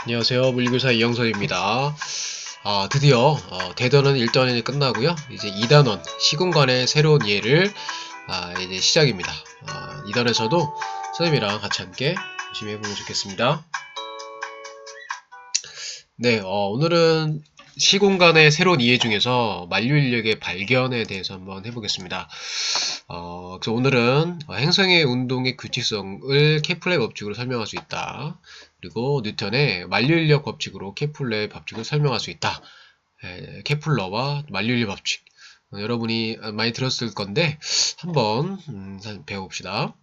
안녕하세요. 물리교사 이영선입니다. 드디어 대단원 1단원이 끝나고요. 이제 2단원 시공간의 새로운 이해를 이제 시작입니다. 2단에서도 선생님이랑 같이 함께 열심히 해보면 좋겠습니다. 네, 오늘은 시공간의 새로운 이해 중에서 만류인력의 발견에 대해서 한번 해보겠습니다. 그래서 오늘은 행성의 운동의 규칙성을 케플러의 법칙으로 설명할 수 있다. 그리고 뉴턴의 만류인력 법칙으로 케플러의 법칙을 설명할 수 있다. 케플러와 만류인력 법칙. 여러분이 많이 들었을 건데 한번 배워봅시다.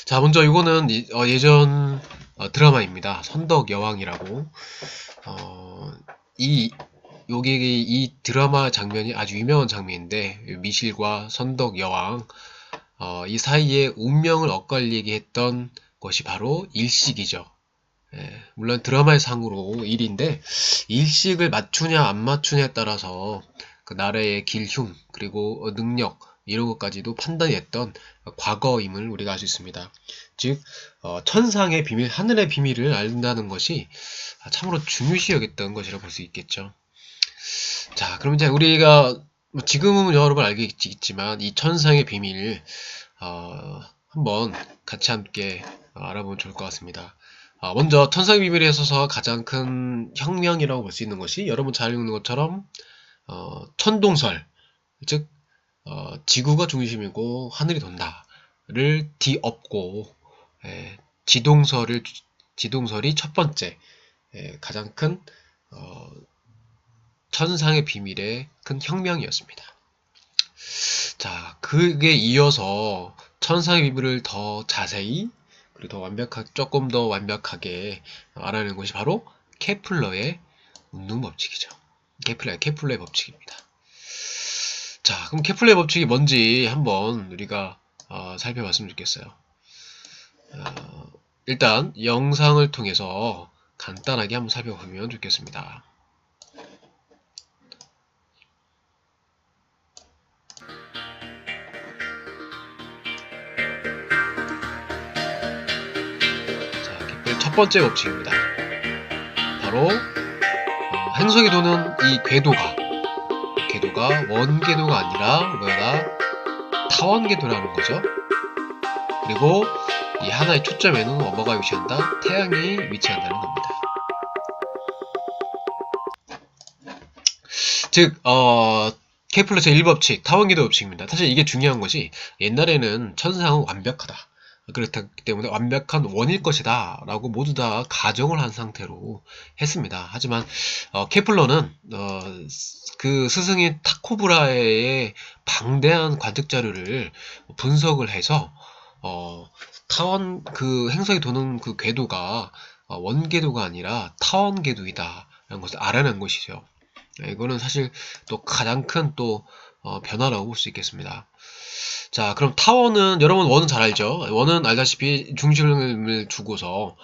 자, 먼저 이거는 예전 드라마입니다. 선덕여왕이라고. 이 드라마 장면이 아주 유명한 장면인데, 미실과 선덕여왕, 이 사이에 운명을 엇갈리게 했던 것이 바로 일식이죠. 물론 드라마의 상으로 일인데, 일식을 맞추냐 안 맞추냐에 따라서 그 나라의 길흉, 그리고 능력, 이런 것까지도 판단이 했던 과거임을 우리가 알 수 있습니다. 즉, 천상의 비밀, 하늘의 비밀을 알는다는 것이 참으로 중요시 여겼던 것이라고 볼 수 있겠죠. 자, 그럼 이제 우리가 지금은 여러분 알겠지만 이 천상의 비밀 한번 같이 함께 알아보면 좋을 것 같습니다. 먼저 천상의 비밀에 있어서 가장 큰 혁명이라고 볼 수 있는 것이 여러분 잘 읽는 것처럼 천동설, 즉 지구가 중심이고 하늘이 돈다를 뒤엎고 지동설이 첫 번째 가장 큰 천상의 비밀의 큰 혁명이었습니다. 자, 그게 이어서 천상의 비밀을 더 자세히 그리고 조금 더 완벽하게 알아내는 것이 바로 케플러의 운동 법칙이죠. 케플러의 법칙입니다. 자, 그럼 케플러의 법칙이 뭔지 한번 우리가 살펴봤으면 좋겠어요. 일단 영상을 통해서 간단하게 한번 살펴보면 좋겠습니다. 첫 번째 법칙입니다. 바로 행성이 도는 이 궤도가 원궤도가 아니라 타원궤도라는 거죠. 그리고 이 하나의 초점에는 뭐가 위치한다? 태양이 위치한다는 겁니다. 즉 케플러 제1법칙 타원궤도 법칙입니다. 사실 이게 중요한 것이 옛날에는 천상은 완벽하다. 그렇기 때문에 완벽한 원일 것이다 라고 모두 다 가정을 한 상태로 했습니다. 하지만 케플러는 그 스승인 타코브라의 방대한 관측 자료를 분석을 해서 행성이 도는 그 궤도가 원궤도가 아니라 타원 궤도이다 라는 것을 알아낸 것이죠. 이거는 사실 또 가장 큰 변화라고 볼 수 있겠습니다. 자, 그럼 타원은 여러분 원은 잘 알죠? 원은 알다시피 중심을 두고서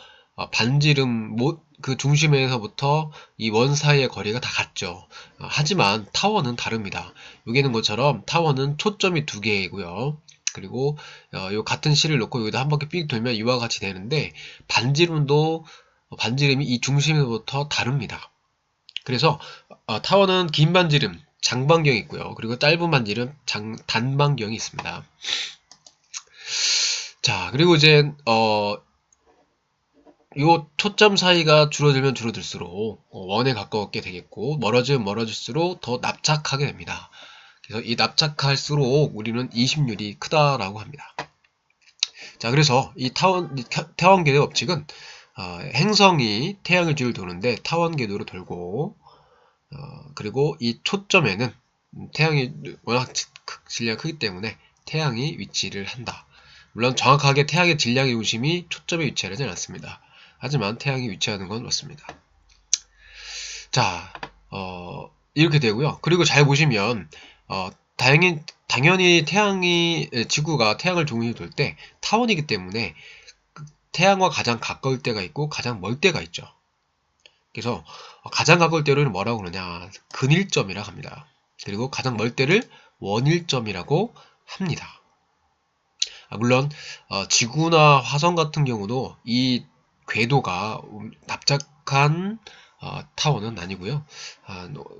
반지름 그 중심에서부터 이 원 사이의 거리가 다 같죠. 하지만 타원은 다릅니다. 여기는 것처럼 타원은 초점이 두 개이고요. 그리고 요 같은 실을 놓고 여기다 한 바퀴 삑 돌면 이와 같이 되는데 반지름이 이 중심에서부터 다릅니다. 그래서 타원은 긴 반지름 장반경이 있고요. 그리고 짧은 반지름 단반경이 있습니다. 자, 그리고 이제 요 초점 사이가 줄어들면 줄어들수록 원에 가까웠게 되겠고 멀어지면 멀어질수록 더 납작하게 됩니다. 그래서 이 납작할수록 우리는 이심률이 크다라고 합니다. 자, 그래서 이 타원궤도 법칙은 행성이 태양을 주위를 도는데 타원궤도로 돌고 그리고 이 초점에는 태양이 워낙 질량이 크기 때문에 태양이 위치를 한다. 물론 정확하게 태양의 질량의 중심이 초점에 위치하지 않았습니다. 하지만 태양이 위치하는 건 맞습니다. 자, 이렇게 되고요. 그리고 잘 보시면 당연히 지구가 태양을 중심으로 돌 때 타원이기 때문에 태양과 가장 가까울 때가 있고 가장 멀 때가 있죠. 그래서 가장 가까울 때를 뭐라고 그러냐? 근일점이라고 합니다. 그리고 가장 멀 때를 원일점이라고 합니다. 물론 지구나 화성 같은 경우도 이 궤도가 납작한 타원은 아니고요.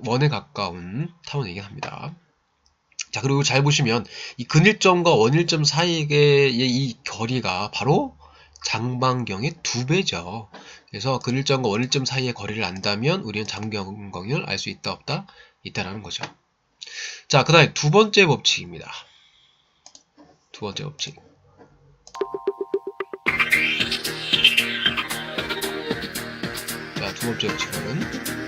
원에 가까운 타원이긴 합니다. 자, 그리고 잘 보시면 이 근일점과 원일점 사이의 이 거리가 바로 장반경의 2배죠. 그래서 근일점과 원일점 사이의 거리를 안다면 우리는 장반경을 알 수 있다 없다? 있다라는 거죠. 자, 그 다음에 두 번째 법칙입니다. 두 번째 법칙. 자, 두 번째 법칙은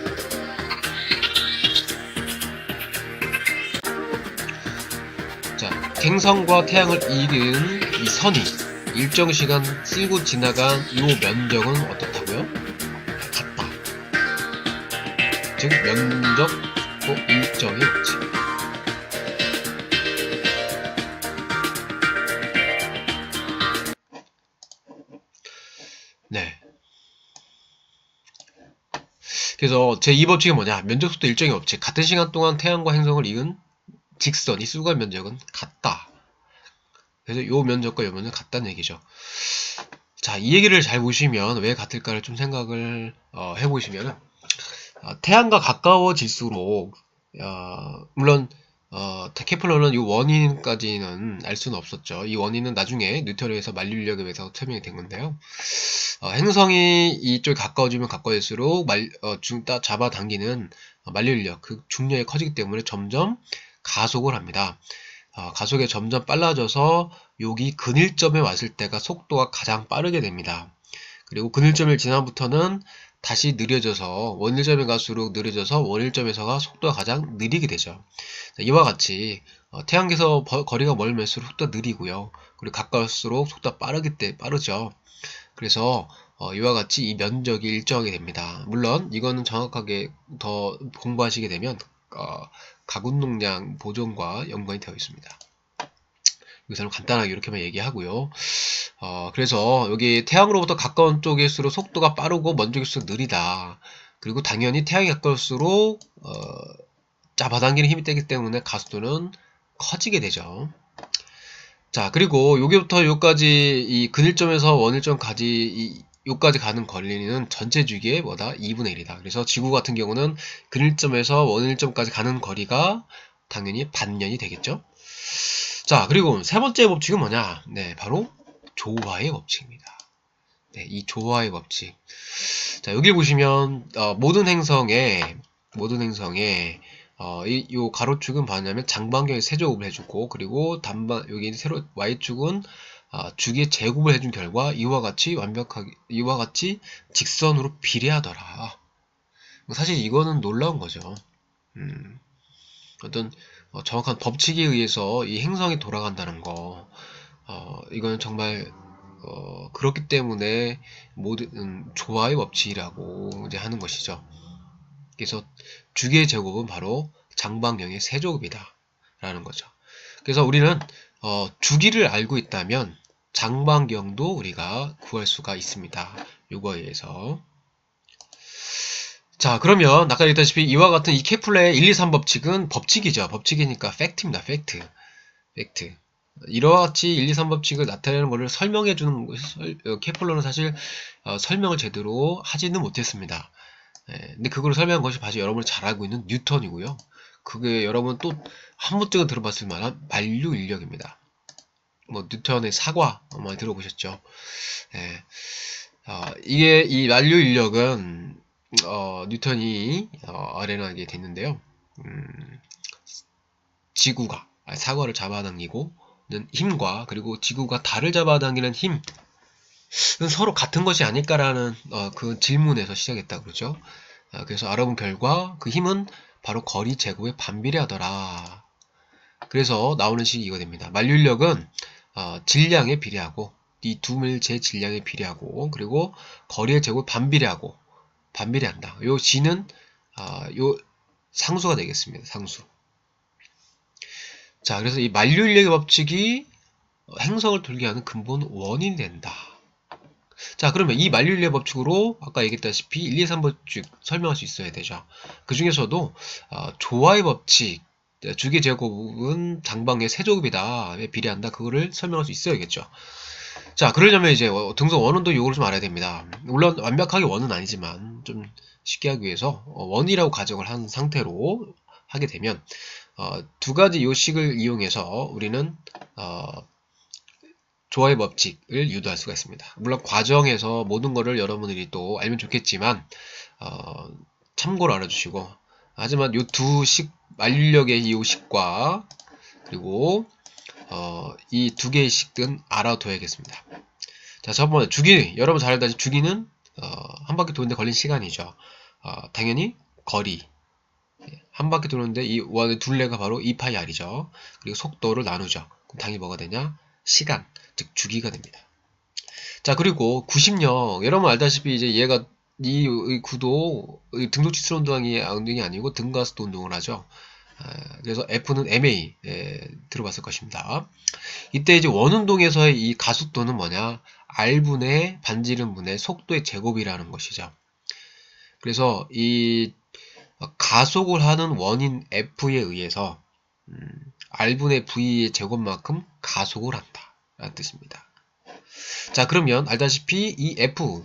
행성과 태양을 이은 이 선이 일정 시간 쓸고 지나간 이 면적은 어떻다고요? 같다. 즉 면적 또 일정의 법칙. 네. 그래서 제2법칙이 뭐냐? 면적 속도 일정의 법칙. 같은 시간 동안 태양과 행성을 이은 직선, 이 수거의 면적은 같다. 그래서 요 면적과 요 면적은 같다는 얘기죠. 자, 이 얘기를 잘 보시면 왜 같을까를 좀 생각을 해보시면 태양과 가까워질수록 물론 케플러는 이 원인까지는 알 수는 없었죠. 이 원인은 나중에 뉴턴에 의해서 만류인력에 의해서 설명이 된 건데요. 행성이 이쪽에 가까워지면 가까워질수록 잡아당기는 만류인력, 그 중력이 커지기 때문에 점점 가속을 합니다. 가속이 점점 빨라져서 여기 근일점에 왔을 때가 속도가 가장 빠르게 됩니다. 그리고 근일점을 지나부터는 다시 느려져서 원일점에 갈수록 느려져서 원일점에서가 속도가 가장 느리게 되죠. 이와 같이 태양계에서 거리가 멀면수록 속도가 느리고요. 그리고 가까울수록 속도가 빠르죠. 그래서 이와 같이 이 면적이 일정하게 됩니다. 물론 이거는 정확하게 더 공부하시게 되면 가군동량 보존과 연관이 되어 있습니다. 여기서는 간단하게 이렇게만 얘기하고요. 그래서 여기 태양으로부터 가까운 쪽일수록 속도가 빠르고 먼 쪽일수록 느리다. 그리고 당연히 태양이 가까울수록 잡아당기는 힘이 세기 때문에 가속도는 커지게 되죠. 자, 그리고 여기부터 여기까지 이 근일점에서 원일점까지 여기까지 가는 거리는 전체 주기의 뭐다? 2분의 1이다. 그래서 지구 같은 경우는 근일점에서 원일점까지 가는 거리가 당연히 반년이 되겠죠. 자, 그리고 세 번째 법칙은 뭐냐? 네, 바로 조화의 법칙입니다. 네, 이 조화의 법칙. 자, 여기 보시면 모든 행성에 요 가로축은 뭐냐면 장반경의 세제곱을 해주고, 그리고 여기 y축은 주기의 제곱을 해준 결과 이와 같이 직선으로 비례하더라. 사실 이거는 놀라운 거죠. 어떤 정확한 법칙에 의해서 이 행성이 돌아간다는 거, 이거는 정말 그렇기 때문에 모든 조화의 법칙이라고 이제 하는 것이죠. 그래서 주기의 제곱은 바로 장반경의 세제곱이다 라는 거죠. 그래서 우리는 주기를 알고 있다면 장반경도 우리가 구할 수가 있습니다. 요거에 의해서. 자, 그러면 아까 얘기했다시피 이와 같은 이 케플러의 1, 2, 3 법칙은 법칙이죠. 법칙이니까 팩트입니다. 팩트. 이와 같이 1, 2, 3 법칙을 나타내는 것을 설명해주는 케플러는 사실 설명을 제대로 하지는 못했습니다. 근데 그걸 설명한 것이 바로 여러분이 잘 알고 있는 뉴턴이고요. 그게 여러분 또 한 번쯤은 들어봤을 만한 만류인력입니다. 뭐 뉴턴의 사과 많이 들어보셨죠? 이게 이 만류인력은 뉴턴이 알아내게 됐는데요. 지구가 사과를 잡아당기고 힘과 그리고 지구가 달을 잡아당기는 힘은 서로 같은 것이 아닐까라는 그 질문에서 시작했다 그러죠. 그래서 알아본 결과 그 힘은 바로 거리 제곱에 반비례하더라. 그래서 나오는 식이 이거 됩니다. 만류인력은 질량에 비례하고 이 두 물체 질량에 비례하고 그리고 거리의 제곱 반비례한다. 요 g는 요 상수가 되겠습니다. 상수. 자, 그래서 이 만류인력의 법칙이 행성을 돌게 하는 근본 원인이 된다. 자, 그러면 이 만류인력의 법칙으로 아까 얘기했다시피 1, 2, 3 법칙 설명할 수 있어야 되죠. 그 중에서도 조화의 법칙, 주기 제곱은 장방의 세제곱이다. 왜 비례한다? 그거를 설명할 수 있어야겠죠. 자, 그러려면 이제 등속 원운동 요거를 좀 알아야 됩니다. 물론 완벽하게 원은 아니지만 좀 쉽게 하기 위해서 원이라고 가정을 한 상태로 하게 되면 두 가지 요식을 이용해서 우리는 조화의 법칙을 유도할 수가 있습니다. 물론 과정에서 모든 거를 여러분들이 또 알면 좋겠지만 참고로 알아주시고, 하지만 요 두 식, 만류력의 이 요식과 그리고 이 두 개의 식은 알아둬야겠습니다. 자, 첫 번째 주기. 여러분 잘 알다시피 주기는 한 바퀴 도는데 걸린 시간이죠. 당연히 거리. 한 바퀴 도는데 이 원의 둘레가 바로 2파이 r이죠. 그리고 속도를 나누죠. 그럼 당연히 뭐가 되냐? 시간, 즉 주기가 됩니다. 자, 그리고 90령. 여러분 알다시피 이제 얘가 이 구도 등속 치수 운동이 아니고 등가속도 운동을 하죠. 그래서 F는 MA 들어봤을 것입니다. 이때 이제 원운동에서의 이 가속도는 뭐냐? R분의 반지름분의 속도의 제곱이라는 것이죠. 그래서 이 가속을 하는 원인 F에 의해서 R분의 V의 제곱만큼 가속을 한다 라는 뜻입니다. 자, 그러면 알다시피 이 F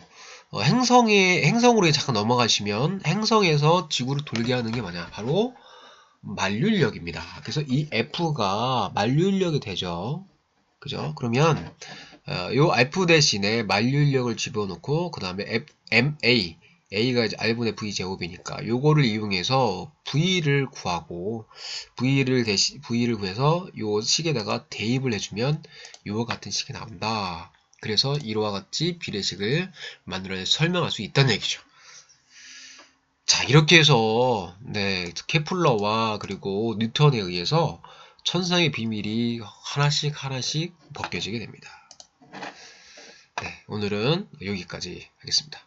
행성으로 잠깐 넘어가시면 행성에서 지구를 돌게 하는 게 뭐냐? 바로 만륜력입니다. 그래서 이 F가 만륜력이 되죠. 그죠? 그러면 요 F 대신에 만륜력을 집어넣고 그 다음에 MA A가 이제 R분의 V 제곱이니까 요거를 이용해서 V를 구하고 V를 구해서 요 식에다가 대입을 해주면 요와 같은 식이 나온다. 그래서 이와 같이 비례식을 만들어내서 설명할 수 있다는 얘기죠. 자, 이렇게 해서 케플러와 그리고 뉴턴에 의해서 천상의 비밀이 하나씩 벗겨지게 됩니다. 네, 오늘은 여기까지 하겠습니다.